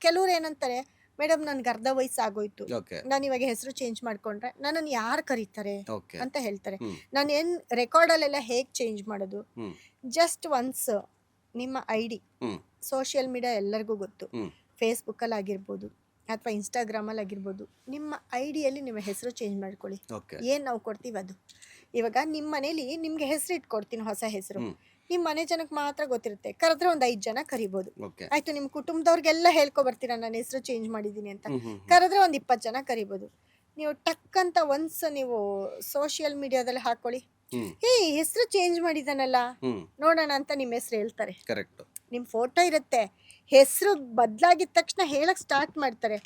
ಕೆಲವ್ರು ಏನಂತಾರೆ, ಮೇಡಮ್ ನನ್ಗೆ ಅರ್ಧ ವಯಸ್ಸು ಆಗೋಯ್ತು, ಓಕೆ. ನಾನು ಇವಾಗ ಹೆಸರು ಚೇಂಜ್ ಮಾಡ್ಕೊಂಡ್ರೆ ನನ್ನನ್ನು ಯಾರು ಕರೀತಾರೆ ಓಕೆ. ಅಂತ ಹೇಳ್ತಾರೆ. ಹ್ಮ್. ನಾನು ಏನು ರೆಕಾರ್ಡಲ್ಲೆಲ್ಲ ಹೇಗೆ ಚೇಂಜ್ ಮಾಡೋದು, ಹ್ಮ್. ಜಸ್ಟ್ ಒನ್ಸ್ ನಿಮ್ಮ I D hmm. Social media ಎಲ್ಲರಿಗೂ ಗೊತ್ತು, ಹ್ಮ್. ಫೇಸ್ಬುಕ್ಕಲ್ಲಿ ಆಗಿರ್ಬೋದು ಅಥವಾ ಇನ್ಸ್ಟಾಗ್ರಾಮಲ್ಲಿ ಆಗಿರ್ಬೋದು, ನಿಮ್ಮ ಐ ಡಿಯಲ್ಲಿ ನಿಮ್ಮ ಹೆಸರು ಚೇಂಜ್ ಮಾಡ್ಕೊಳ್ಳಿ. ಓಕೆ. ಏನು ನಾವು ಕೊಡ್ತೀವಿ ಅದು. ಇವಾಗ ನಿಮ್ಮ ಮನೇಲಿ ನಿಮಗೆ ಹೆಸರು ಇಟ್ಕೊಡ್ತೀನಿ, ಹೊಸ ಹೆಸರು. ಹ್ಮ್. ನಿಮ್ಮ ಮನೆ ಜನಕ್ಕೆ ಮಾತ್ರ ಗೊತ್ತಿರುತ್ತೆ, ಕರೆದ್ರೆ ಒಂದು 5 ಜನ ಕರಿಬೋದು. ಓಕೆ. ಆಯಿತು, ನಿಮ್ಮ ಕುಟುಂಬದವ್ರಿಗೆಲ್ಲ ಹೇಳ್ಕೊಬರ್ತೀರಾ ನಾನು ಹೆಸರು ಚೇಂಜ್ ಮಾಡಿದ್ದೀನಿ ಅಂತ, ಹ್ಮ್. ಹ್ಮ್. ಕರೆದ್ರೆ ಒಂದು 20 ಜನ ಕರಿಬೋದು. ನೀವು ಟಕ್ ಅಂತ ಒನ್ಸ್ ನೀವು ಸೋಷಿಯಲ್ ಮೀಡಿಯಾದಲ್ಲಿ ಹಾಕ್ಕೊಳ್ಳಿ, ಹ್ಮ್. ಹೆಸರು ಚೇಂಜ್ ಮಾಡಿದಾನಲ್ಲ ಹ್ಮ್. ನೋಡೋಣ ಅಂತ ನಿಮ್ಮ ಹೆಸರು ಹೇಳ್ತಾರೆ. ಕರೆಕ್ಟ್. ನಿಮ್ಮ ಫೋಟೋ ಇರುತ್ತೆ, ಹೆಸರು ಬದಲಾಗಿದ ತಕ್ಷಣ ಹೇಳಕ್ ಸ್ಟಾರ್ಟ್ ಮಾಡ್ತಾರೆ.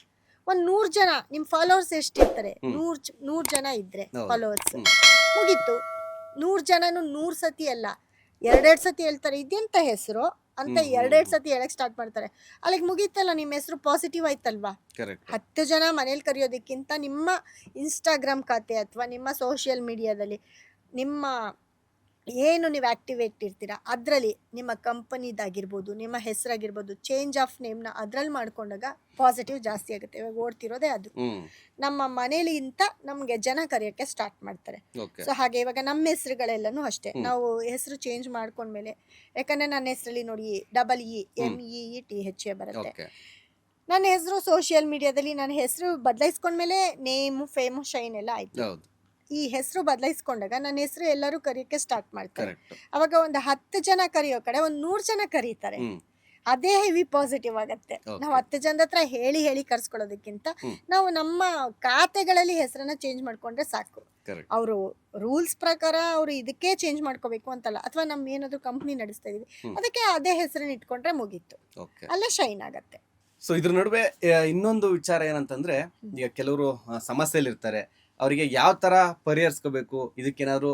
ಒಂದು 100 ಜನ ನಿಮ್ಮ ಫಾಲೋವರ್ಸ್ ಎಷ್ಟಿರ್ತಾರೆ, 100 ಜನ ಇದ್ರೆ ಹೌದು. ಫಾಲೋವರ್ಸ್, ಹ್ಮ್. ಮುಗೀತು. 100 ಜನನು 100 ಸತಿ ಅಲ್ಲ, 2 ಸತಿ ಹೇಳ್ತಾರೆ ಇದೆಂತ ಹೆಸರು ಅಂತ, 2 ಸತಿ ಹೇಳಕ್ ಸ್ಟಾರ್ಟ್ ಮಾಡ್ತಾರೆ. ಅಲ್ಲಿಗೆ ಮುಗೀತಲ್ಲ, ನಿಮ್ಮ ಹೆಸರು ಪಾಸಿಟಿವ್ ಆಯ್ತಲ್ವಾ. ಕರೆಕ್ಟ್. 10 ಜನ ಮನೇಲಿ ಕರೆಯೋದಕ್ಕಿಂತ ನಿಮ್ಮ ಇನ್ಸ್ಟಾಗ್ರಾಮ್ ಖಾತೆ ಅಥವಾ ನಿಮ್ಮ ಸೋಷಿಯಲ್ ಮೀಡಿಯಾದಲ್ಲಿ ನಿಮ್ಮ ಏನು ನೀವು ಆ್ಯಕ್ಟಿವೇಟ್ ಇರ್ತೀರಾ ಅದರಲ್ಲಿ ನಿಮ್ಮ ಕಂಪನಿದಾಗಿರ್ಬೋದು, ನಿಮ್ಮ ಹೆಸರಾಗಿರ್ಬೋದು, ಚೇಂಜ್ ಆಫ್ ನೇಮ್ನ ಅದರಲ್ಲಿ ಮಾಡ್ಕೊಂಡಾಗ ಪಾಸಿಟಿವ್ ಜಾಸ್ತಿ ಆಗುತ್ತೆ. ಇವಾಗ ಓಡ್ತಿರೋದೇ ಅದು. ಹ್ಮ್. ನಮ್ಮ ನಮ್ಮ ಮನೇಲಿಂತ ನಮಗೆ ಜನ ಕರೆಯೋಕ್ಕೆ ಸ್ಟಾರ್ಟ್ ಮಾಡ್ತಾರೆ. ಓಕೆ. ಸೊ ಹಾಗೆ ಇವಾಗ ನಮ್ಮ ಹೆಸರುಗಳೆಲ್ಲನೂ ಅಷ್ಟೇ, ನಾವು ಹೆಸರು ಚೇಂಜ್ ಮಾಡ್ಕೊಂಡ್ಮೇಲೆ, ಯಾಕಂದರೆ ನನ್ನ ಹೆಸರಲ್ಲಿ ನೋಡಿ MEETH ಬರುತ್ತೆ. ಓಕೆ. ನನ್ನ ಹೆಸರು ಸೋಷಿಯಲ್ ಮೀಡಿಯಾದಲ್ಲಿ ನನ್ನ ಹೆಸರು ಬದಲಾಯಿಸ್ಕೊಂಡ್ಮೇಲೆ ನೇಮು, ಫೇಮು, ಶೈನ್ ಎಲ್ಲ ಆಯಿತು. ಹೌದು. ಈ ಹೆಸರು ಬದಲಾಯಿಸ್ಕೊಂಡಾಗ ನನ್ನ ಹೆಸರು ಎಲ್ಲರೂ ಕರೆಯೋಕ್ಕೆ ಸ್ಟಾರ್ಟ್ ಮಾಡ್ತಾರೆ. ಕರೆಕ್ಟ್. ಅವಾಗ ಒಂದು 10 ಜನ ಕರೆಯೋ ಕಡೆ ಒಂದು 100 ಜನ ಕರೀತಾರೆ. ಹ್ಮ್. ಅದೇ ಹೆವಿ ಪಾಸಿಟಿವ್ ಆಗತ್ತೆ. Okay. ನಾವು 10 ಜನದ ಹತ್ರ ಹೇಳಿ ಕರ್ಸ್ಕೊಳ್ಳೋದಕ್ಕಿಂತ ನಾವು ನಮ್ಮ ಖಾತೆಗಳಲ್ಲಿ ಹೆಸರನ್ನ ಚೇಂಜ್ ಮಾಡ್ಕೊಂಡ್ರೆ ಸಾಕು. ಕರೆಕ್ಟ್. ಅವರು ರೂಲ್ಸ್ ಪ್ರಕಾರ ಅವರು ಇದಕ್ಕೆ ಚೇಂಜ್ ಮಾಡ್ಕೋಬೇಕು ಅಂತಲ್ಲ, ಅಥವಾ ನಮ್ಮ ಏನಾದ್ರು ಕಂಪ್ನಿ ನಡೆಸ್ತಾ ಇದೀವಿ ಅದಕ್ಕೆ ಅದೇ ಹೆಸರನ್ನ ಇಟ್ಕೊಂಡ್ರೆ ಮುಗೀತು, ಓಕೆ. ಅಲ್ಲೇ ಶೈನ್ ಆಗತ್ತೆ. ಸೊ ಇದ್ರ ನಡುವೆ ಇನ್ನೊಂದು ವಿಚಾರ ಏನಂತಂದ್ರೆ, ಈಗ ಕೆಲವರು ಸಮಸ್ಯೆಯಲ್ಲಿ ಇರ್ತಾರೆ, ಅವರಿಗೆ ಯಾವ ತರ ಪರಿಹರಿಸ್ಕೋಬೇಕು, ಇದಕ್ಕೇನಾದ್ರು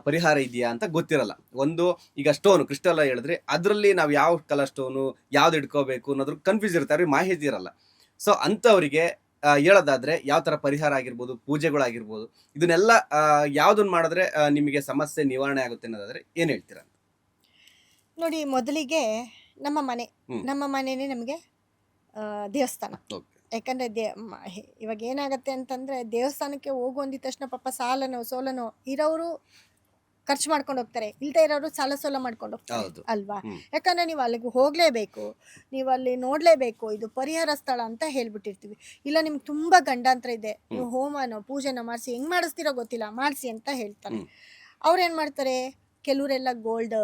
ಪರಿಹಾರ ಇದೆಯಾ ಅಂತ ಗೊತ್ತಿರಲ್ಲ. ಒಂದು ಈಗ ಸ್ಟೋನು ಕ್ರಿಸ್ಟಲ್ ಹೇಳಿದ್ರೆ ಅದರಲ್ಲಿ ನಾವು ಯಾವ ಕಲರ್ ಸ್ಟೋನು ಯಾವ್ದು ಇಟ್ಕೋಬೇಕು ಅನ್ನೋದ್ರ ಕನ್ಫ್ಯೂಸ್ ಇರ್ತಾರೆ, ಅವ್ರಿಗೆ ಮಾಹಿತಿ ಇರಲ್ಲ. ಸೊ ಅಂಥವರಿಗೆ ಹೇಳೋದಾದ್ರೆ ಯಾವ ತರ ಪರಿಹಾರ ಆಗಿರ್ಬೋದು, ಪೂಜೆಗಳಾಗಿರ್ಬೋದು, ಇದನ್ನೆಲ್ಲ ಯಾವ್ದನ್ನ ಮಾಡಿದ್ರೆ ನಿಮಗೆ ಸಮಸ್ಯೆ ನಿವಾರಣೆ ಆಗುತ್ತೆ ಅನ್ನೋದಾದ್ರೆ ಏನ್ ಹೇಳ್ತೀರಾ? ನೋಡಿ, ಮೊದಲಿಗೆ ನಮ್ಮ ಮನೆನೇ ನಮಗೆ ದೇವಸ್ಥಾನ. ಓಕೆ. ಯಾಕಂದರೆ ಇವಾಗ ಏನಾಗುತ್ತೆ ಅಂತಂದರೆ, ದೇವಸ್ಥಾನಕ್ಕೆ ಹೋಗು ಅಂದಿದ ತಕ್ಷಣ ಪಾಪ ಸಾಲನೋ ಸೋಲನೋ ಇರೋರು ಖರ್ಚು ಮಾಡ್ಕೊಂಡು ಹೋಗ್ತಾರೆ, ಇಲ್ಲದೆ ಇರೋರು ಸಾಲ ಸೋಲ ಮಾಡ್ಕೊಂಡು ಹೋಗ್ತಾರೆ. ಹೌದು. ಅಲ್ವಾ? ಹ್ಮ್. ಯಾಕಂದರೆ ನೀವು ಅಲ್ಲಿಗೆ ಹೋಗಲೇಬೇಕು, ನೀವು ಅಲ್ಲಿ ನೋಡಲೇಬೇಕು, ಇದು ಪರಿಹಾರ ಸ್ಥಳ ಅಂತ ಹೇಳ್ಬಿಟ್ಟಿರ್ತೀವಿ. ಇಲ್ಲ ನಿಮ್ಗೆ ತುಂಬ ಗಂಡಾಂತರ ಇದೆ, ನೀವು ಹೋಮನೋ ಪೂಜೆನೋ ಮಾಡಿಸಿ, ಹೆಂಗೆ ಮಾಡಿಸ್ತೀರೋ ಗೊತ್ತಿಲ್ಲ, ಮಾಡಿಸಿ ಅಂತ ಹೇಳ್ತಾರೆ. ಅವ್ರು ಏನು ಮಾಡ್ತಾರೆ, ಕೆಲವರೆಲ್ಲ ಗೋಲ್ಡ್,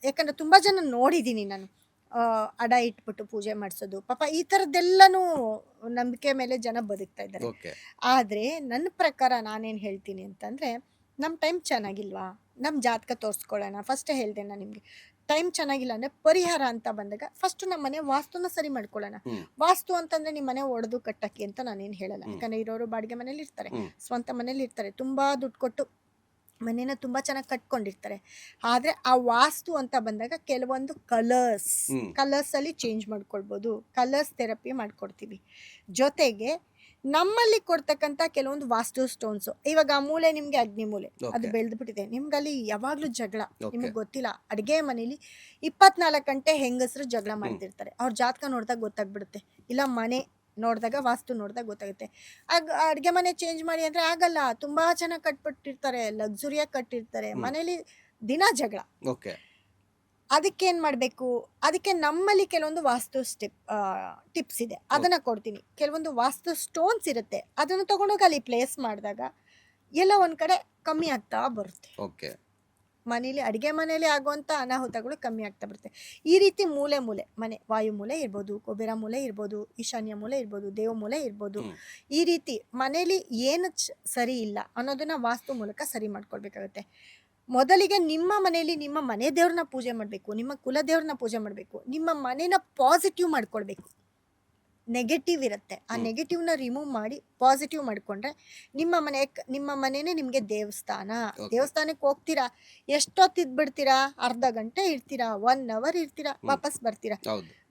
ಯಾಕಂದರೆ ತುಂಬ ಜನ ನೋಡಿದ್ದೀನಿ ನಾನು, ಅಡ ಇಟ್ಬಿಟ್ಟು ಪೂಜೆ ಮಾಡಿಸೋದು, ಪಾಪ ಈ ಥರದ್ದೆಲ್ಲನೂ ನಂಬಿಕೆ ಮೇಲೆ ಜನ ಬದುಕ್ತಾ ಇದ್ದಾರೆ. ಓಕೆ. ಆದರೆ ನನ್ನ ಪ್ರಕಾರ ನಾನೇನು ಹೇಳ್ತೀನಿ ಅಂತಂದರೆ, ನಮ್ಮ ಟೈಮ್ ಚೆನ್ನಾಗಿಲ್ವಾ, ನಮ್ಮ ಜಾತಕ ತೋರಿಸ್ಕೊಳ್ಳೋಣ. ಫಸ್ಟೇ ಹೇಳಿದೆ ನಾನು ನಿಮಗೆ, ಟೈಮ್ ಚೆನ್ನಾಗಿಲ್ಲ ಅಂದರೆ ಪರಿಹಾರ ಅಂತ ಬಂದಾಗ ಫಸ್ಟು ನಮ್ಮ ಮನೆ ವಾಸ್ತುನ ಸರಿ ಮಾಡ್ಕೊಳ್ಳೋಣ. ವಾಸ್ತು ಅಂತಂದರೆ ನಿಮ್ಮ ಮನೆ ಒಡೆದು ಕಟ್ಟಕ್ಕೆ ಅಂತ ನಾನೇನು ಹೇಳಲ್ಲ, ಯಾಕಂದರೆ ಇರೋರು ಬಾಡಿಗೆ ಮನೇಲಿ ಇರ್ತಾರೆ, ಸ್ವಂತ ಮನೇಲಿ ಇರ್ತಾರೆ, ತುಂಬ ದುಡ್ಡು ಕೊಟ್ಟು ಮನೇನ ತುಂಬ ಚೆನ್ನಾಗಿ ಕಟ್ಕೊಂಡಿರ್ತಾರೆ. ಆದರೆ ಆ ವಾಸ್ತು ಅಂತ ಬಂದಾಗ ಕೆಲವೊಂದು ಕಲರ್ಸಲ್ಲಿ ಚೇಂಜ್ ಮಾಡ್ಕೊಳ್ಬೋದು, ಕಲರ್ಸ್ ಥೆರಪಿ ಮಾಡ್ಕೊಡ್ತೀವಿ. ಜೊತೆಗೆ ನಮ್ಮಲ್ಲಿ ಕೊಡ್ತಕ್ಕಂಥ ಕೆಲವೊಂದು ವಾಸ್ತು ಸ್ಟೋನ್ಸು, ಇವಾಗ ಆ ಮೂಲೆ ನಿಮಗೆ ಅಗ್ನಿ ಮೂಲೆ, ಅದು ಬೆಳೆದ್ಬಿಟ್ಟಿದೆ, ನಿಮ್ಗಲ್ಲಿ ಯಾವಾಗಲೂ ಜಗಳ, ನಿಮಗೆ ಗೊತ್ತಿಲ್ಲ, ಅಡುಗೆ ಮನೇಲಿ 24 ಗಂಟೆ ಹೆಂಗಸರು ಜಗಳ ಮಾಡ್ತಿರ್ತಾರೆ. ಅವ್ರ ಜಾತಕ ನೋಡಿದಾಗ ಗೊತ್ತಾಗ್ಬಿಡುತ್ತೆ, ಇಲ್ಲ ಮನೆ ನೋಡಿದಾಗ ವಾಸ್ತು ನೋಡಿದಾಗ ಗೊತ್ತಾಗುತ್ತೆ. ಅಡುಗೆ ಮನೆ ಚೇಂಜ್ ಮಾಡಿ ಅಂದರೆ ಆಗಲ್ಲ, ತುಂಬ ಚೆನ್ನಾಗಿ ಕಟ್ಬಿಟ್ಟಿರ್ತಾರೆ, ಲಕ್ಸುರಿಯಾಗಿ ಕಟ್ಟಿರ್ತಾರೆ, ಮನೇಲಿ ದಿನ ಜಗಳ. ಓಕೆ. ಅದಕ್ಕೇನು ಮಾಡಬೇಕು, ಅದಕ್ಕೆ ನಮ್ಮಲ್ಲಿ ಕೆಲವೊಂದು ವಾಸ್ತು ಟಿಪ್ಸ್ ಇದೆ, ಅದನ್ನು ಕೊಡ್ತೀನಿ. ಕೆಲವೊಂದು ವಾಸ್ತು ಸ್ಟೋನ್ಸ್ ಇರುತ್ತೆ, ಅದನ್ನು ತೊಗೊಂಡೋಗಿ ಅಲ್ಲಿ ಪ್ಲೇಸ್ ಮಾಡಿದಾಗ ಎಲ್ಲ ಒಂದು ಕಡೆ ಕಮ್ಮಿ ಆಗ್ತಾ ಬರುತ್ತೆ. ಓಕೆ. ಮನೇಲಿ ಅಡುಗೆ ಮನೇಲಿ ಆಗುವಂಥ ಅನಾಹುತಗಳು ಕಮ್ಮಿ ಆಗ್ತಾ ಬರುತ್ತೆ. ಈ ರೀತಿ ಮೂಲೆ ಮನೆ, ವಾಯು ಮೂಲೆ ಇರ್ಬೋದು, ಕುಬೇರ ಮೂಲೆ ಇರ್ಬೋದು, ಈಶಾನ್ಯ ಮೂಲೆ ಇರ್ಬೋದು, ದೇವ ಮೂಲೆ ಇರ್ಬೋದು, ಈ ರೀತಿ ಮನೇಲಿ ಏನು ಸರಿ ಇಲ್ಲ ಅನ್ನೋದನ್ನ ವಾಸ್ತು ಮೂಲಕ ಸರಿ ಮಾಡ್ಕೊಳ್ಬೇಕಾಗುತ್ತೆ. ಮೊದಲಿಗೆ ನಿಮ್ಮ ಮನೆಯಲ್ಲಿ ನಿಮ್ಮ ಮನೆ ದೇವ್ರನ್ನ ಪೂಜೆ ಮಾಡಬೇಕು, ನಿಮ್ಮ ಕುಲ ದೇವ್ರನ್ನ ಪೂಜೆ ಮಾಡಬೇಕು, ನಿಮ್ಮ ಮನೇನ ಪಾಸಿಟಿವ್ ಮಾಡ್ಕೊಳ್ಬೇಕು. ನೆಗೆಟಿವ್ ಇರುತ್ತೆ, ಆ ನೆಗೆಟಿವ್ನ ರಿಮೂವ್ ಮಾಡಿ ಪಾಸಿಟಿವ್ ಮಾಡಿಕೊಂಡ್ರೆ ನಿಮ್ಮ ಮನೆನೇ ನಿಮಗೆ ದೇವಸ್ಥಾನ. ದೇವಸ್ಥಾನಕ್ಕೆ ಹೋಗ್ತೀರಾ, ಎಷ್ಟೊತ್ತಿದ್ಬಿಡ್ತೀರಾ, ಅರ್ಧ ಗಂಟೆ ಇರ್ತೀರಾ, 1 ಅವರ್ ಇರ್ತೀರಾ, ವಾಪಸ್ ಬರ್ತೀರಾ.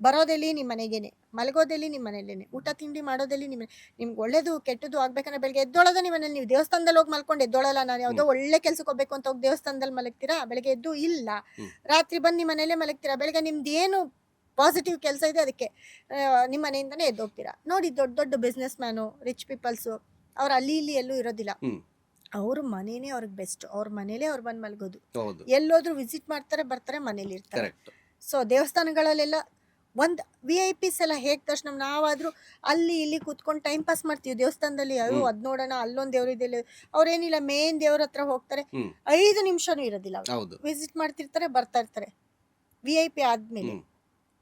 ಬರೋದೆಲ್ಲಿ ನಿಮ್ಮ ಮನೆಗೇನೆ, ಮಲಗೋದೆಲ್ಲಿ ನಿಮ್ಮ ಮನೇಲೇನೆ, ಊಟ ತಿಂಡಿ ಮಾಡೋದೆಲ್ಲಿ ನಿಮ್ಗೆ ಒಳ್ಳೇದು ಕೆಟ್ಟದ್ದು ಆಗ್ಬೇಕಂದ್ರೆ ಬೆಳಗ್ಗೆ ಎದ್ದೊಳೋದ ನಿಮ್ಮ ಮನೇಲಿ. ನೀವು ದೇವಸ್ಥಾನದಲ್ಲಿ ಹೋಗಿ ಮಲ್ಕೊಂಡು ಎದ್ದೊಳಲ್ಲ, ನಾನು ಯಾವುದೋ ಒಳ್ಳೆ ಕೆಲ್ಸಕ್ಕೆ ಹೋಗ್ಬೇಕು ಅಂತ ಹೋಗಿ ದೇವಸ್ಥಾನದಲ್ಲಿ ಮಲಗ್ತೀರಾ, ಬೆಳಗ್ಗೆ ಎದ್ದು ಇಲ್ಲ, ರಾತ್ರಿ ಬಂದು ನಿಮ್ಮ ಮನೇಲೆ ಮಲಗ್ತೀರಾ, ಬೆಳಗ್ಗೆ ನಿಮ್ದು ಏನು ಪಾಸಿಟಿವ್ ಕೆಲಸ ಇದೆ ಅದಕ್ಕೆ ನಿಮ್ಮ ಮನೆಯಿಂದನೇ ಎದ್ದೋಗ್ತೀರಾ. ನೋಡಿ ದೊಡ್ಡ ದೊಡ್ಡ ಬಿಸ್ನೆಸ್ ಮ್ಯಾನು, ರಿಚ್ ಪೀಪಲ್ಸು, ಅವ್ರು ಅಲ್ಲಿ ಇಲ್ಲಿ ಎಲ್ಲೂ ಇರೋದಿಲ್ಲ. ಹ್ಮ್ ಅವ್ರ ಮನೇನೆ ಅವ್ರಿಗೆ ಬೆಸ್ಟ್. ಅವ್ರ ಮನೇಲೇ ಅವ್ರು ಬಂದು ಮಲ್ಗೋದು. ಹೌದು ಎಲ್ಲೋದ್ರೂ ವಿಸಿಟ್ ಮಾಡ್ತಾರೆ, ಬರ್ತಾರೆ, ಮನೇಲಿ ಇರ್ತಾರೆ. ಕರೆಕ್ಟ್. ಸೊ ದೇವಸ್ಥಾನಗಳಲ್ಲೆಲ್ಲ ಒಂದು VIP ಎಲ್ಲ ಹೇಗೆ ದರ್ಶನ, ನಾವಾದರೂ ಅಲ್ಲಿ ಇಲ್ಲಿ ಕೂತ್ಕೊಂಡು ಟೈಮ್ ಪಾಸ್ ಮಾಡ್ತೀವಿ ದೇವಸ್ಥಾನದಲ್ಲಿ. ಅಯ್ಯೋ ಅದು ನೋಡೋಣ, ಅಲ್ಲೊಂದು ದೇವ್ರು ಇದೆ, ಅವ್ರೇನಿಲ್ಲ ಮೇನ್ ದೇವ್ರ ಹತ್ರ ಹೋಗ್ತಾರೆ, ಹ್ಮ್ 5 ನಿಮಿಷನೂ ಇರೋದಿಲ್ಲ. ಅವ್ರು ಹೌದು. ವಿಸಿಟ್ ಮಾಡ್ತಿರ್ತಾರೆ, ಬರ್ತಾ ಇರ್ತಾರೆ. VIP ಆದ್ಮೇಲೆ ಹ್ಮ್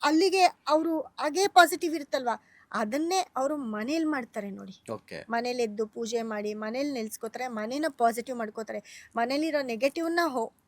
ಅಲ್ಲಿಗೆ ಅವರು ಹಾಗೇ ಪಾಸಿಟಿವ್ ಇರುತ್ತಲ್ವಾ, ಅದನ್ನೇ ಅವರು ಮನೇಲಿ ಮಾಡ್ತಾರೆ ನೋಡಿ. ಓಕೆ. ಮನೇಲಿ ಎದ್ದು ಪೂಜೆ ಮಾಡಿ ಮನೇಲಿ ನೆಲೆಸ್ಕೋತಾರೆ, ಮನೇನ ಪಾಸಿಟಿವ್ ಮಾಡ್ಕೋತಾರೆ. ಮನೇಲಿರೋ ನೆಗೆಟಿವ್ನ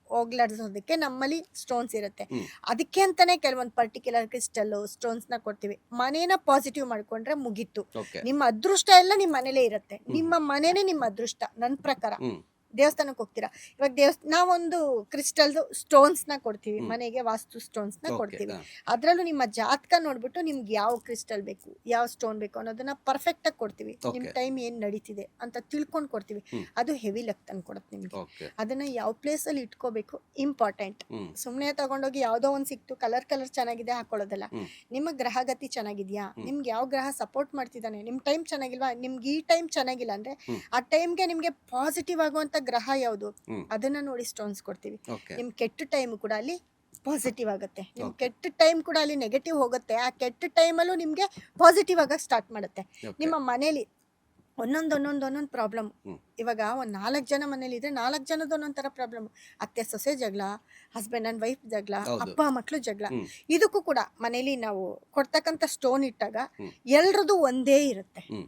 ಹೋಗ್ಲಾಡ್ಸೋದಕ್ಕೆ ನಮ್ಮಲ್ಲಿ ಸ್ಟೋನ್ಸ್ ಇರುತ್ತೆ. ಹ್ಮ್ ಅದಕ್ಕೆ ಅಂತಾನೆ ಕೆಲವೊಂದು ಪರ್ಟಿಕ್ಯುಲರ್ ಕ್ರಿಸ್ಟಲ್ಲು ಸ್ಟೋನ್ಸ್ನ ಕೊಡ್ತೀವಿ. ಮನೇನ ಪಾಸಿಟಿವ್ ಮಾಡ್ಕೊಂಡ್ರೆ ಮುಗೀತು. ಓಕೆ. ನಿಮ್ಮ ಅದೃಷ್ಟ ಎಲ್ಲ ನಿಮ್ಮ ಮನೇಲೇ ಇರುತ್ತೆ. ನಿಮ್ಮ ಮನೇನೆ ನಿಮ್ಮ ಅದೃಷ್ಟ ನನ್ನ ಪ್ರಕಾರ. ಹ್ಮ್ ದೇವಸ್ಥಾನಕ್ಕೆ ಹೋಗ್ತೀರಾ, ಇವಾಗ ನಾವೊಂದು ಕ್ರಿಸ್ಟಲ್ದು ಸ್ಟೋನ್ಸ್ನ ಕೊಡ್ತೀವಿ ಹ್ಮ್. ಮನೆಗೆ, ವಾಸ್ತು ಸ್ಟೋನ್ಸ್ನ ಓಕೆ. ಕೊಡ್ತೀವಿ. ಅದರಲ್ಲೂ ನಿಮ್ಮ ಜಾತಕ ನೋಡ್ಬಿಟ್ಟು ನಿಮ್ಗೆ ಯಾವ ಕ್ರಿಸ್ಟಲ್ ಬೇಕು, ಯಾವ ಸ್ಟೋನ್ ಬೇಕು ಅನ್ನೋದನ್ನ ಪರ್ಫೆಕ್ಟಾಗಿ ಕೊಡ್ತೀವಿ. ನಿಮ್ಮ ಓಕೆ. ಟೈಮ್ ಏನು ನಡೀತಿದೆ ಅಂತ ತಿಳ್ಕೊಂಡು ಕೊಡ್ತೀವಿ. ಹ್ಮ್. ಅದು ಹೆವಿ ಲಕ್ ತಂದು ಕೊಡುತ್ತೆ ನಿಮಗೆ. ಓಕೆ. ಅದನ್ನ ಯಾವ ಪ್ಲೇಸಲ್ಲಿ ಇಟ್ಕೋಬೇಕು ಇಂಪಾರ್ಟೆಂಟ್. ಹ್ಮ್ ಸುಮ್ಮನೆ ತಗೊಂಡೋಗಿ ಯಾವುದೋ ಒಂದು ಸಿಕ್ತು, ಕಲರ್ ಚೆನ್ನಾಗಿದೆ ಹಾಕೊಳ್ಳೋದಲ್ಲ. ಹ್ಮ್. ನಿಮ್ಮ ಗ್ರಹಗತಿ ಚೆನ್ನಾಗಿದ್ಯಾ, ಹ್ಮ್. ನಿಮ್ಗೆ ಯಾವ ಗ್ರಹ ಸಪೋರ್ಟ್ ಮಾಡ್ತಿದ್ದಾನೆ, ನಿಮ್ಮ ಟೈಮ್ ಚೆನ್ನಾಗಿಲ್ವಾ, ನಿಮ್ಗೆ ಈ ಟೈಮ್ ಚೆನ್ನಾಗಿಲ್ಲ ಅಂದ್ರೆ ಹ್ಮ್. ಆ ಟೈಮ್ಗೆ ನಿಮಗೆ ಪಾಸಿಟಿವ್ ಆಗುವಂತ ಗ್ರಹ ಯಾವುದು, ಹ್ಮ್ ಅದನ್ನ ನೋಡಿ ಸ್ಟೋನ್ಸ್ ಕೊಡ್ತೀವಿ. ಓಕೆ. ನಿಮ್ ಕೆಟ್ಟ ಟೈಮ್ ಕೂಡ ಅಲ್ಲಿ ಪಾಸಿಟಿವ್ ಆಗುತ್ತೆ, ನಿಮ್ Okay. ಕೆಟ್ಟ ಟೈಮ್ ಕೂಡ ಅಲ್ಲಿ ನೆಗೆಟಿವ್ ಹೋಗುತ್ತೆ. ಆ ಕೆಟ್ಟ ಟೈಮಲ್ಲೂ ನಿಮ್ಗೆ ಪಾಸಿಟಿವ್ ಆಗಕ್ಕೆ ಸ್ಟಾರ್ಟ್ ಮಾಡುತ್ತೆ. ಓಕೆ. ನಿಮ್ಮ ಮನೇಲಿ ಒಂದೊಂದು ಪ್ರಾಬ್ಲಮ್. ಹ್ಮ್. ಇವಾಗ ಒಂದು 4 ಜನ ಮನೇಲಿ ಇದ್ರೆ 4 ಜನದ ಒಂದೊಂದು ಥರ ಪ್ರಾಬ್ಲಮ್. ಅತ್ತೆ ಸೊಸೆ ಜಗಳ, ಹಸ್ಬೆಂಡ್ ಆ್ಯಂಡ್ ವೈಫ್ ಜಗಳ, ಹೌದು. ಅಪ್ಪ ಮಕ್ಕಳು ಜಗಳ. ಹ್ಮ್. ಇದಕ್ಕೂ ಕೂಡ ಮನೇಲಿ ನಾವು ಕೊಡ್ತಕ್ಕಂಥ ಸ್ಟೋನ್ ಇಟ್ಟಾಗ ಹ್ಮ್. ಎಲ್ರದ್ದು ಒಂದೇ ಇರುತ್ತೆ. ಹ್ಮ್.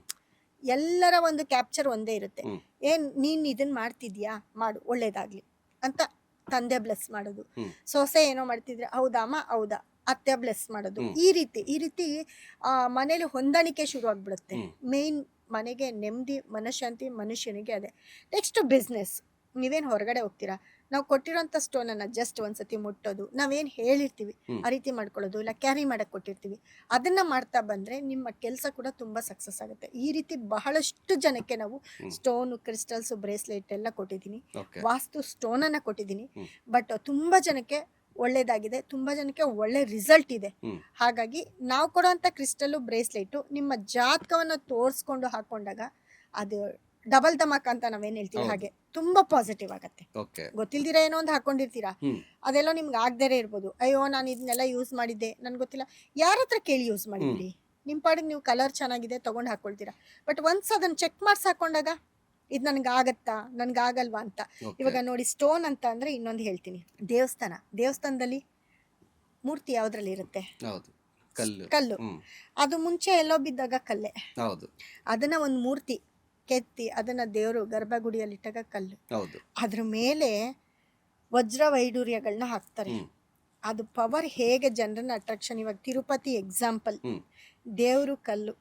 ಎಲ್ಲರ ಒಂದು ಕ್ಯಾಪ್ಚರ್ ಒಂದೇ ಇರುತ್ತೆ. ಹ್ಮ್. ನೀನು ಇದನ್ನ ಮಾಡ್ತಿದ್ಯಾ, ಮಾಡು, ಒಳ್ಳೇದಾಗ್ಲಿ ಅಂತ ತಂದೆ ಬ್ಲೆಸ್ ಮಾಡೋದು. ಹ್ಮ್. ಸೊಸೆ ಏನೋ ಮಾಡ್ತಿದ್ರೆ ಹೌದಾ ಅಮ್ಮ, ಹೌದಾ, ಅತ್ತೆ ಬ್ಲೆಸ್ ಮಾಡೋದು. ಹ್ಮ್. ಈ ರೀತಿ ಮನೇಲಿ ಹೊಂದಾಣಿಕೆ ಶುರು ಆಗ್ಬಿಡುತ್ತೆ. ಹ್ಮ್. ಮೇನ್ ಮನೆಗೆ ನೆಮ್ಮದಿ, ಮನಃಶಾಂತಿ ಮನುಷ್ಯನಿಗೆ ಅದೇ. Next business. ನೀವೇನು ಹೊರಗಡೆ ಹೋಗ್ತೀರಾ, ನಾವು ಕೊಟ್ಟಿರೋಂಥ ಸ್ಟೋನನ್ನು ಜಸ್ಟ್ ಒಂದ್ಸತಿ ಮುಟ್ಟೋದು, ನಾವೇನು ಹೇಳಿರ್ತೀವಿ ಹ್ಮ್. ಆ ರೀತಿ ಮಾಡ್ಕೊಳ್ಳೋದು, ಇಲ್ಲ ಕ್ಯಾರಿ ಮಾಡಕ್ಕೆ ಕೊಟ್ಟಿರ್ತೀವಿ, ಅದನ್ನು ಮಾಡ್ತಾ ಬಂದರೆ ನಿಮ್ಮ ಕೆಲಸ ಕೂಡ ತುಂಬ ಸಕ್ಸಸ್ ಆಗುತ್ತೆ. ಈ ರೀತಿ ಬಹಳಷ್ಟು ಜನಕ್ಕೆ ನಾವು ಹ್ಮ್. ಸ್ಟೋನು, ಕ್ರಿಸ್ಟಲ್ಸು, ಬ್ರೇಸ್ಲೆಟ್ ಎಲ್ಲ ಕೊಟ್ಟಿದ್ದೀನಿ, ಓಕೆ. ವಾಸ್ತು ಸ್ಟೋನನ್ನು ಕೊಟ್ಟಿದ್ದೀನಿ. ಹ್ಮ್. ಬಟ್ ತುಂಬ ಜನಕ್ಕೆ ಒಳ್ಳೇದಾಗಿದೆ, ತುಂಬ ಜನಕ್ಕೆ ಒಳ್ಳೆ ರಿಸಲ್ಟ್ ಇದೆ. ಹ್ಮ್. ಹಾಗಾಗಿ ನಾವು ಕೊಡೋಂಥ ಕ್ರಿಸ್ಟಲ್ಲು, ಬ್ರೇಸ್ಲೆಟು ನಿಮ್ಮ ಜಾತಕವನ್ನು ತೋರಿಸ್ಕೊಂಡು ಹಾಕೊಂಡಾಗ ಅದು ಡಬಲ್ ಧಮಾಕ ಅಂತ ನಾವೇನು ಹೇಳ್ತೀವಿ, ಹೌದು. ಹಾಗೆ ತುಂಬ ಪಾಸಿಟಿವ್ ಆಗುತ್ತೆ. ಓಕೆ. ಗೊತ್ತಿಲ್ದಿರ ಏನೋ ಒಂದು ಹಾಕೊಂಡಿರ್ತೀರಾ, ಹ್ಮ್. ಅದೆಲ್ಲೋ ನಿಮ್ಗೆ ಆಗದೇ ಇರ್ಬೋದು. ಅಯ್ಯೋ ನಾನು ಇದನ್ನೆಲ್ಲ ಯೂಸ್ ಮಾಡಿದ್ದೆ, ನನ್ಗೆ ಗೊತ್ತಿಲ್ಲ. ಯಾರ ಹತ್ರ ಕೇಳಿ ಯೂಸ್ ಮಾಡಿದ್ರಿ? ನಿಮ್ಮ ಪಾಡಿಗೆ ನೀವು ಕಲರ್ ಚೆನ್ನಾಗಿದೆ ತೊಗೊಂಡು ಹಾಕೊಳ್ತೀರಾ. ಬಟ್ ಒನ್ಸ್ ಅದನ್ನು ಚೆಕ್ ಮಾಡಿಸಿ ಹಾಕೊಂಡಾಗ ಇದು ನನಗೆ ಆಗತ್ತಾ, ನನಗೆ ಆಗಲ್ವಾ ಅಂತ. ಓಕೆ. ಇವಾಗ ನೋಡಿ, ಸ್ಟೋನ್ ಅಂತ ಅಂದರೆ ಇನ್ನೊಂದು ಹೇಳ್ತೀನಿ. ದೇವಸ್ಥಾನದಲ್ಲಿ ಮೂರ್ತಿ ಯಾವುದ್ರಲ್ಲಿ ಇರುತ್ತೆ? ಹೌದು, ಕಲ್ಲು. ಕಲ್ಲು. ಹ್ಮ್. ಅದು ಮುಂಚೆ ಎಲ್ಲೋ ಬಿದ್ದಾಗ ಕಲ್ಲೇ. ಹೌದು. ಅದನ್ನ ಒಂದು ಮೂರ್ತಿ ಕೆತ್ತಿ ಅದನ್ನ ದೇವರು ಗರ್ಭಗುಡಿಯಲ್ಲಿಟ್ಟಾಗ ಕಲ್ಲು. ಹೌದು. ಅದ್ರ ಮೇಲೆ ವಜ್ರ ವೈಡೂರ್ಯಗಳನ್ನ ಹಾಕ್ತಾರೆ. ಹ್ಮ್. ಅದು ಪವರ್ ಹೇಗೆ ಜನರನ್ನ ಅಟ್ರಾಕ್ಷನ್. ಇವಾಗ ತಿರುಪತಿ ಎಕ್ಸಾಂಪಲ್, ಹ್ಮ್. ದೇವರು ಕಲ್ಲು,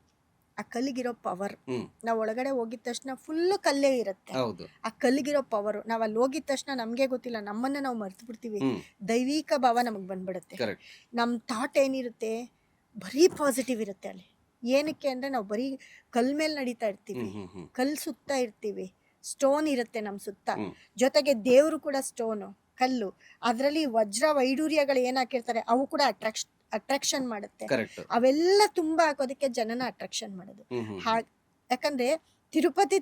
ಆ ಕಲ್ಲಿಗಿರೋ ಪವರ್. ಹ್ಮ್. ನಾವು ಒಳಗಡೆ ಹೋಗಿದ ತಕ್ಷಣ ಫುಲ್ಲು ಕಲ್ಲೇ ಇರುತ್ತೆ. ಹೌದು. ಆ ಕಲ್ಲಿಗಿರೋ ಪವರು, ನಾವು ಅಲ್ಲಿ ಹೋಗಿದ ತಕ್ಷಣ ನಮಗೆ ಗೊತ್ತಿಲ್ಲ, ನಮ್ಮನ್ನ ನಾವು ಮರ್ತು ಬಿಡ್ತೀವಿ. ಹ್ಮ್. ದೈವಿಕ ಭಾವ ನಮಗೆ ಬಂದ್ಬಿಡುತ್ತೆ. ಕರೆಕ್ಟ್. ನಮ್ಮ ಥಾಟ್ ಏನಿರುತ್ತೆ ಬರೀ ಪಾಸಿಟಿವ್ ಇರುತ್ತೆ ಅಲ್ಲಿ. ಏನಕ್ಕೆ ಅಂದರೆ ನಾವು ಬರೀ ಕಲ್ ಮೇಲೆ ನಡೀತಾ ಇರ್ತೀವಿ, ಹ್ಮ್. ಹ್ಮ್. ಹ್ಮ್. ಕಲ್ಲು ಸುತ್ತಾ ಇರ್ತೀವಿ, ಸ್ಟೋನ್ ಇರುತ್ತೆ ನಮ್ಮ ಸುತ್ತ, ಹ್ಮ್. ಜೊತೆಗೆ ದೇವರು ಕೂಡ ಸ್ಟೋನು, ಕಲ್ಲು. ಅದರಲ್ಲಿ ವಜ್ರ ವೈಡೂರ್ಯಗಳು ಏನು ಹಾಕಿರ್ತಾರೆ ಅವು ಕೂಡ ಅಟ್ರಾಕ್ಷನ್ ಮಾಡುತ್ತೆ. ಕರೆಕ್ಟ್. ಅವೆಲ್ಲ ತುಂಬ ಹಾಕೋದಕ್ಕೆ ಜನನ ಅಟ್ರಾಕ್ಷನ್ ಮಾಡೋದು. ಹ್ಮ್. ಹ್ಮ್. ಯಾಕಂದ್ರೆ ತಿರುಪತಿ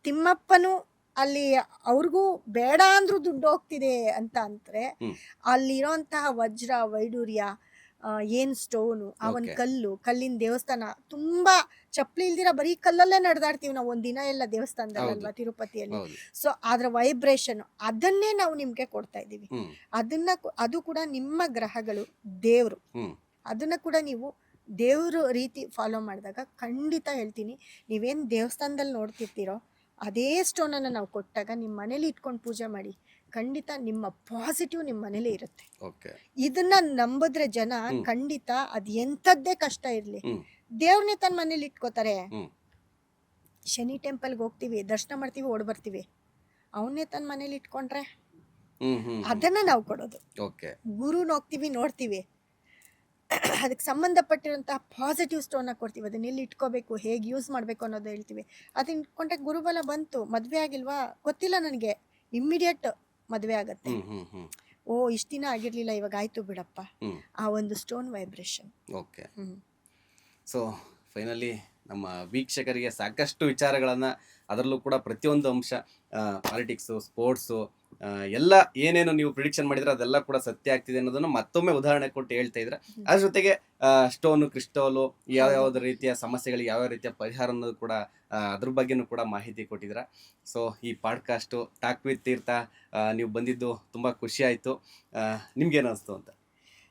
ತಿಮ್ಮಪ್ಪನು ಅಲ್ಲಿ ಅವ್ರಿಗೂ ಬೇಡ ಅಂದ್ರೂ ದುಡ್ಡು ಹೋಗ್ತಿದೆ ಅಂತ ಅಂದ್ರೆ ಹ್ಮ್. ಅಲ್ಲಿರೋಂತಹ ವಜ್ರ ವೈಡೂರ್ಯ, ಏನ್ ಸ್ಟೋನು, ಆ ಒಂದು Okay. ಕಲ್ಲಿನ ದೇವಸ್ಥಾನ ತುಂಬಾ ಚಪ್ಪಲಿ ಇಲ್ದಿರ ಬರೀ ಕಲ್ಲಲ್ಲೇ ನಡೆದಾಡ್ತೀವಿ ನಾವು ಒಂದಿನ ಎಲ್ಲ ದೇವಸ್ಥಾನದಲ್ಲಿ ಹೌದು. ಅಲ್ವಾ, ತಿರುಪತಿಯಲ್ಲಿ. ಹೌದು. ಸೊ ಅದ್ರ ವೈಬ್ರೇಷನ್ ಅದನ್ನೇ ನಾವು ನಿಮ್ಗೆ ಕೊಡ್ತಾ ಇದ್ದೀವಿ. ಹ್ಮ್. ಅದು ಕೂಡ ನಿಮ್ಮ ಗ್ರಹಗಳು ದೇವ್ರು. ಹ್ಮ್. ಅದನ್ನ ಕೂಡ ನೀವು ದೇವ್ರ ರೀತಿ ಫಾಲೋ ಮಾಡಿದಾಗ ಖಂಡಿತ ಹೇಳ್ತೀನಿ, ನೀವೇನು ದೇವಸ್ಥಾನದಲ್ಲಿ ನೋಡ್ತಿರ್ತೀರೋ ಅದೇ ಸ್ಟೋನನ್ನು ನಾವು ಕೊಟ್ಟಾಗ ನಿಮ್ಮ ಮನೇಲಿ ಇಟ್ಕೊಂಡು ಪೂಜೆ ಮಾಡಿ, ಖಂಡಿತ ನಿಮ್ಮ ಪಾಸಿಟಿವ್ ನಿಮ್ಮ ಮನೇಲೇ ಇರುತ್ತೆ. ಓಕೆ. ಇದನ್ನ ನಂಬಿದ್ರೆ ಜನ ಹ್ಮ್. ಖಂಡಿತ ಅದು ಎಂಥದ್ದೇ ಕಷ್ಟ ಇರಲಿ ಹ್ಮ್. ದೇವ್ರನ್ನೇ ತನ್ನ ಮನೇಲಿ ಇಟ್ಕೋತಾರೆ. ಹ್ಮ್. ಶನಿ ಟೆಂಪಲ್ಗೆ ಹೋಗ್ತೀವಿ, ದರ್ಶನ ಮಾಡ್ತೀವಿ, ಓಡ್ಬರ್ತೀವಿ. ಅವನ್ನೇ ತನ್ನ ಮನೇಲಿ ಇಟ್ಕೊಂಡ್ರೆ ಹ್ಮ್. ಹ್ಮ್. ಅದನ್ನ ನಾವು ಕೊಡೋದು. ಓಕೆ. ಗುರುನ ಹೋಗ್ತೀವಿ, ನೋಡ್ತೀವಿ, ಅದಕ್ಕೆ ಸಂಬಂಧಪಟ್ಟಿರುವಂತಹ ಪಾಸಿಟಿವ್ ಸ್ಟೋನ್ನ ಕೊಡ್ತೀವಿ. ಅದನ್ನ ಎಲ್ಲಿ ಇಟ್ಕೋಬೇಕು, ಹೇಗೆ ಯೂಸ್ ಮಾಡಬೇಕು ಅನ್ನೋದು ಹೇಳ್ತೀವಿ. ಅದನ್ನ ಇಟ್ಕೊಂಡ್ರೆ ಗುರುಬಲ ಬಂತು. ಮದುವೆ ಆಗಿಲ್ವಾ, ಗೊತ್ತಿಲ್ಲ ನನಗೆ, ಇಮ್ಮಿಡಿಯೇಟ್ ಮದುವೆ ಆಗತ್ತೆ. ಹ್ಮ್. ಹ್ಮ್. ಹ್ಮ್. ಇಷ್ಟು ದಿನ ಆಗಿರಲಿಲ್ಲ, ಇವಾಗ ಆಯಿತು ಬಿಡಪ್ಪ, ಹ್ಮ್. ಆ ಒಂದು stone vibration. Okay. So finally ನಮ್ಮ ವೀಕ್ಷಕರಿಗೆ ಸಾಕಷ್ಟು ವಿಚಾರಗಳನ್ನು, ಅದರಲ್ಲೂ ಕೂಡ ಪ್ರತಿಯೊಂದು ಅಂಶ, ಪಾಲಿಟಿಕ್ಸು, ಸ್ಪೋರ್ಟ್ಸು, ಎಲ್ಲ ಏನೇನು ನೀವು ಪ್ರಿಡಿಕ್ಷನ್ ಮಾಡಿದ್ರೆ ಅದೆಲ್ಲ ಕೂಡ ಸತ್ಯ ಆಗ್ತಿದೆ ಅನ್ನೋದನ್ನು ಮತ್ತೊಮ್ಮೆ ಉದಾಹರಣೆ ಕೊಟ್ಟು ಹೇಳ್ತಾ ಇದ್ರೆ, ಅದ್ರ ಜೊತೆಗೆ ಸ್ಟೋನು, ಕ್ರಿಸ್ಟೋಲು, ಯಾವ್ಯಾವ್ದು ರೀತಿಯ ಸಮಸ್ಯೆಗಳಿಗೆ ಯಾವ್ಯಾವ ರೀತಿಯ ಪರಿಹಾರ ಅನ್ನೋದು ಕೂಡ ಅದ್ರ ಬಗ್ಗೆನೂ ಕೂಡ ಮಾಹಿತಿ ಕೊಟ್ಟಿದ್ದೀರಾ. ಸೊ ಈ ಪಾಡ್ಕಾಸ್ಟು ಟಾಕ್ ವಿತ್ ತೀರ್ಥ ನೀವು ಬಂದಿದ್ದು ತುಂಬ ಖುಷಿ ಆಯಿತು. ನಿಮ್ಗೇನು ಅನಿಸ್ತು ಅಂತ?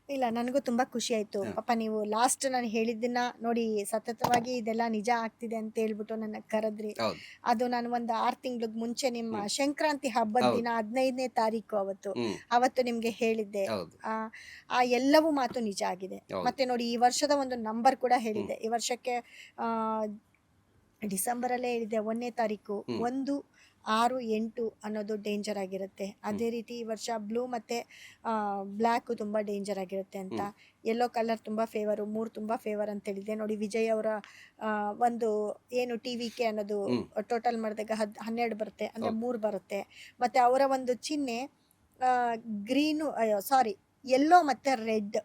ಇಲ್ಲ, ನನಗೂ ತುಂಬ ಖುಷಿ ಆಯಿತು. ಪಾಪ ನೀವು ಲಾಸ್ಟ್ ನಾನು ಹೇಳಿದ್ದನ್ನ ನೋಡಿ ಸತತವಾಗಿ ಇದೆಲ್ಲ ನಿಜ ಆಗ್ತಿದೆ ಅಂತ ಹೇಳ್ಬಿಟ್ಟು ನನ್ನ ಕರೆದ್ರಿ. ಹೌದು. ಅದು ನಾನು ಒಂದು 6 ತಿಂಗಳಿಗೆ ಮುಂಚೆ ನಿಮ್ಮ ಸಂಕ್ರಾಂತಿ ಹಬ್ಬದ ಹೌದು. ದಿನ 15ನೇ ತಾರೀಕು ಹ್ಮ್. ಅವತ್ತು ನಿಮಗೆ ಹೇಳಿದ್ದೆ. ಹೌದು. ಆ ಎಲ್ಲವೂ ಮಾತು ನಿಜ ಆಗಿದೆ. ಹೌದು. ಮತ್ತೆ ನೋಡಿ, ಈ ವರ್ಷದ ಒಂದು ನಂಬರ್ ಕೂಡ ಹೇಳಿದ್ದೆ. ಈ ವರ್ಷಕ್ಕೆ ಡಿಸೆಂಬರಲ್ಲೇ ಹೇಳಿದ್ದೆ, 1ನೇ ತಾರೀಕು 1, 6, 8 ಅನ್ನೋದು ಡೇಂಜರ್ ಆಗಿರುತ್ತೆ. ಅದೇ ರೀತಿ ಈ ವರ್ಷ ಬ್ಲೂ ಮತ್ತು ಬ್ಲ್ಯಾಕು ತುಂಬ ಡೇಂಜರ್ ಆಗಿರುತ್ತೆ ಅಂತ. ಯೆಲ್ಲೋ ಕಲರ್ ತುಂಬ ಫೇವರು, 3 ತುಂಬ ಫೇವರ್ ಅಂತ ಹೇಳಿದೆ. ನೋಡಿ, ವಿಜಯ್ ಅವರ ಒಂದು ಏನು TVK ಅನ್ನೋದು ಟೋಟಲ್ ಮಾಡಿದಾಗ 12 ಬರುತ್ತೆ, ಅಂದರೆ 3 ಬರುತ್ತೆ. ಮತ್ತು ಅವರ ಒಂದು ಚಿಹ್ನೆ ಗ್ರೀನು, ಯೆಲ್ಲೋ ಮತ್ತು ರೆಡ್.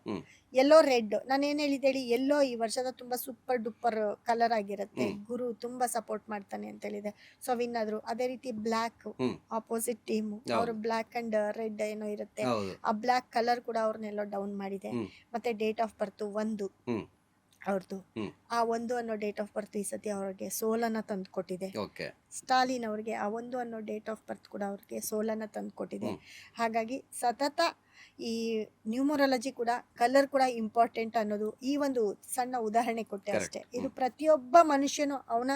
ಯೆಲ್ಲೋ ರೆಡ್, ನಾನೇನು ಹೇಳಿದೆ ಹೇಳಿ, ಯೆಲ್ಲೋ ಈ ವರ್ಷದ ತುಂಬ ಸೂಪರ್ ಡೂಪರ್ ಕಲರ್ ಆಗಿರುತ್ತೆ. ಗುರು ತುಂಬ ಸಪೋರ್ಟ್ ಮಾಡ್ತಾನೆ ಅಂತ ಹೇಳಿದೆ. ಸೊ ವಿನ್ ಆದ್ರು. ಅದೇ ರೀತಿ ಬ್ಲ್ಯಾಕ್, ಆಪೋಸಿಟ್ ಟೀಮು, ಅವರು ಬ್ಲ್ಯಾಕ್ ಅಂಡ್ ರೆಡ್ ಏನೋ ಇರುತ್ತೆ, ಆ ಬ್ಲ್ಯಾಕ್ ಕಲರ್ ಕೂಡ ಅವ್ರನ್ನೆಲ್ಲೋ ಡೌನ್ ಮಾಡಿದೆ. ಮತ್ತೆ ಡೇಟ್ ಆಫ್ ಬರ್ತ್ 1 ಅವ್ರದ್ದು. ಆ 1 ಅನ್ನೋ ಡೇಟ್ ಆಫ್ ಬರ್ತ್ ಈ ಸತಿ ಅವ್ರಿಗೆ ಸೋಲನ್ನ ತಂದು ಕೊಟ್ಟಿದೆ. ಸ್ಟಾಲಿನ್ ಅವ್ರಿಗೆ ಆ 1 ಅನ್ನೋ ಡೇಟ್ ಆಫ್ ಬರ್ತ್ ಕೂಡ ಅವ್ರಿಗೆ ಸೋಲನ್ನ ತಂದು ಕೊಟ್ಟಿದೆ. ಹಾಗಾಗಿ ಸತತ ಈ ನ್ಯೂಮರಾಲಜಿ ಕೂಡ, ಕಲರ್ ಕೂಡ ಇಂಪಾರ್ಟೆಂಟ್ ಅನ್ನೋದು ಈ ಒಂದು ಸಣ್ಣ ಉದಾಹರಣೆ ಕೊಟ್ಟೆ ಅಷ್ಟೇ. ಇದು ಪ್ರತಿಯೊಬ್ಬ ಮನುಷ್ಯನು ಅವನ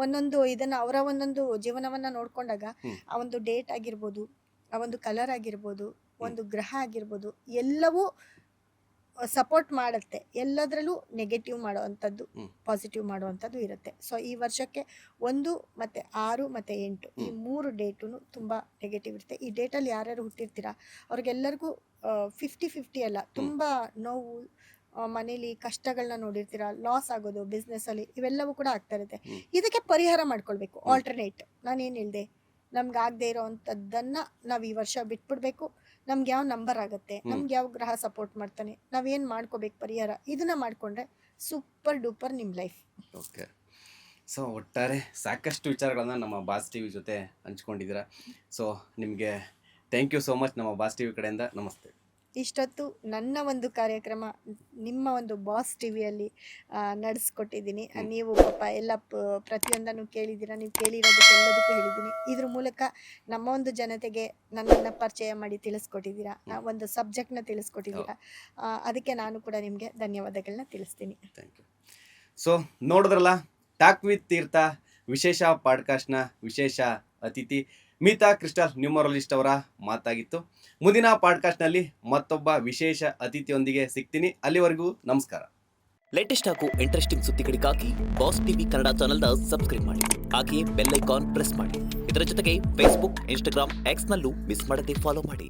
ಒಂದೊಂದು ಇದನ್ನ, ಅವರ ಒಂದೊಂದು ಜೀವನವನ್ನ ನೋಡ್ಕೊಂಡಾಗ ಆ ಒಂದು ಡೇಟ್ ಆಗಿರ್ಬೋದು, ಆ ಒಂದು ಕಲರ್ ಆಗಿರ್ಬೋದು, ಒಂದು ಗ್ರಹ ಆಗಿರ್ಬೋದು, ಎಲ್ಲವೂ ಸಪೋರ್ಟ್ ಮಾಡುತ್ತೆ. ಎಲ್ಲದರಲ್ಲೂ ನೆಗೆಟಿವ್ ಮಾಡುವಂಥದ್ದು, ಪಾಸಿಟಿವ್ ಮಾಡುವಂಥದ್ದು ಇರುತ್ತೆ. ಸೊ ಈ ವರ್ಷಕ್ಕೆ 1 ಮತ್ತು 6 ಮತ್ತು 8 ಈ 3 ಡೇಟು ತುಂಬ ನೆಗೆಟಿವ್ ಇರುತ್ತೆ. ಈ ಡೇಟಲ್ಲಿ ಯಾರ್ಯಾರು ಹುಟ್ಟಿರ್ತೀರಾ ಅವ್ರಿಗೆಲ್ಲರಿಗೂ 50-50 ಅಲ್ಲ, ತುಂಬ ನೋವು, ಮನೇಲಿ ಕಷ್ಟಗಳನ್ನ ನೋಡಿರ್ತೀರ, ಲಾಸ್ ಆಗೋದು ಬಿಸ್ನೆಸ್ಸಲ್ಲಿ, ಇವೆಲ್ಲವೂ ಕೂಡ ಆಗ್ತಾ ಇರುತ್ತೆ. ಇದಕ್ಕೆ ಪರಿಹಾರ ಮಾಡ್ಕೊಳ್ಬೇಕು. ಆಲ್ಟರ್ನೇಟ್ ನಾನೇನು ಹೇಳಿದೆ, ನಮ್ಗೆ ಆಗದೆ ಇರೋ ಅಂಥದ್ದನ್ನು ನಾವು ಈ ವರ್ಷ ಬಿಟ್ಬಿಡ್ಬೇಕು. ನಮ್ಗೆ ಯಾವ ನಂಬರ್ ಆಗುತ್ತೆ, ನಮ್ಗೆ ಯಾವ ಗ್ರಹ ಸಪೋರ್ಟ್ ಮಾಡ್ತಾನೆ, ನಾವೇನು ಮಾಡ್ಕೋಬೇಕು ಪರಿಹಾರ, ಇದನ್ನ ಮಾಡಿಕೊಂಡ್ರೆ ಸೂಪರ್ ಡೂಪರ್ ನಿಮ್ಮ ಲೈಫ್. ಓಕೆ. ಸೊ ಒಟ್ಟಾರೆ ಸಾಕಷ್ಟು ವಿಚಾರಗಳನ್ನು ನಮ್ಮ ಬಾಸ್ ಟಿ ವಿ ಜೊತೆ ಹಂಚ್ಕೊಂಡಿದ್ದೀರಾ. ಸೊ ನಿಮಗೆ ಥ್ಯಾಂಕ್ ಯು ಸೋ ಮಚ್ ನಮ್ಮ ಬಾಸ್ ಟಿ ವಿ ಕಡೆಯಿಂದ. ನಮಸ್ತೆ. ಇಷ್ಟೊತ್ತು ನನ್ನ ಒಂದು ಕಾರ್ಯಕ್ರಮ ನಿಮ್ಮ ಒಂದು ಬಾಸ್ ಟಿವಿಯಲ್ಲಿ ನಡೆಸ್ಕೊಟ್ಟಿದ್ದೀನಿ. ನೀವು ಪಾಪ ಎಲ್ಲ ಪ್ರತಿಯೊಂದನ್ನು ಕೇಳಿದ್ದೀರಾ. ನೀವು ಕೇಳಿರೋದಕ್ಕೆ ಎಲ್ಲದಕ್ಕೂ ಹೇಳಿದ್ದೀನಿ. ಇದ್ರ ಮೂಲಕ ನಮ್ಮ ಒಂದು ಜನತೆಗೆ ನನ್ನನ್ನು ಪರಿಚಯ ಮಾಡಿ ತಿಳಿಸ್ಕೊಟ್ಟಿದ್ದೀರಾ, ಒಂದು ಸಬ್ಜೆಕ್ಟ್ನ ತಿಳಿಸ್ಕೊಟ್ಟಿದ್ದೀರಾ. ಅದಕ್ಕೆ ನಾನು ಕೂಡ ನಿಮಗೆ ಧನ್ಯವಾದಗಳನ್ನ ತಿಳಿಸ್ತೀನಿ. Thank you. ಸೊ ನೋಡಿದ್ರಲ್ಲ, ಟಾಕ್ ವಿತ್ ತೀರ್ಥ ವಿಶೇಷ ಪಾಡ್ಕಾಸ್ಟ್ನ ವಿಶೇಷ ಅತಿಥಿ ಮೀತಾ ಕ್ರಿಸ್ಟಲ್ ನ್ಯೂಮರಾಲಜಿಸ್ಟ್ ಅವರ ಮಾತಾಗಿತ್ತು. ಮುಂದಿನ ಪಾಡ್ಕಾಸ್ಟ್ನಲ್ಲಿ ಮತ್ತೊಬ್ಬ ವಿಶೇಷ ಅತಿಥಿಯೊಂದಿಗೆ ಸಿಗ್ತೀನಿ. ಅಲ್ಲಿವರೆಗೂ ನಮಸ್ಕಾರ. ಲೇಟೆಸ್ಟ್ ಹಾಗೂ ಇಂಟ್ರೆಸ್ಟಿಂಗ್ ಸುದ್ದಿಗಳಿಗಾಗಿ ಬಾಸ್ ಟಿವಿ ಕನ್ನಡ ಚಾನೆಲ್ನ ಸಬ್ಸ್ಕ್ರೈಬ್ ಮಾಡಿ. ಹಾಗೆಯೇ ಬೆಲ್ ಐಕಾನ್ ಪ್ರೆಸ್ ಮಾಡಿ. ಇದರ ಜೊತೆಗೆ ಫೇಸ್ಬುಕ್, ಇನ್ಸ್ಟಾಗ್ರಾಮ್, ಎಕ್ಸ್ನಲ್ಲೂ ಮಿಸ್ ಮಾಡದೆ ಫಾಲೋ ಮಾಡಿ.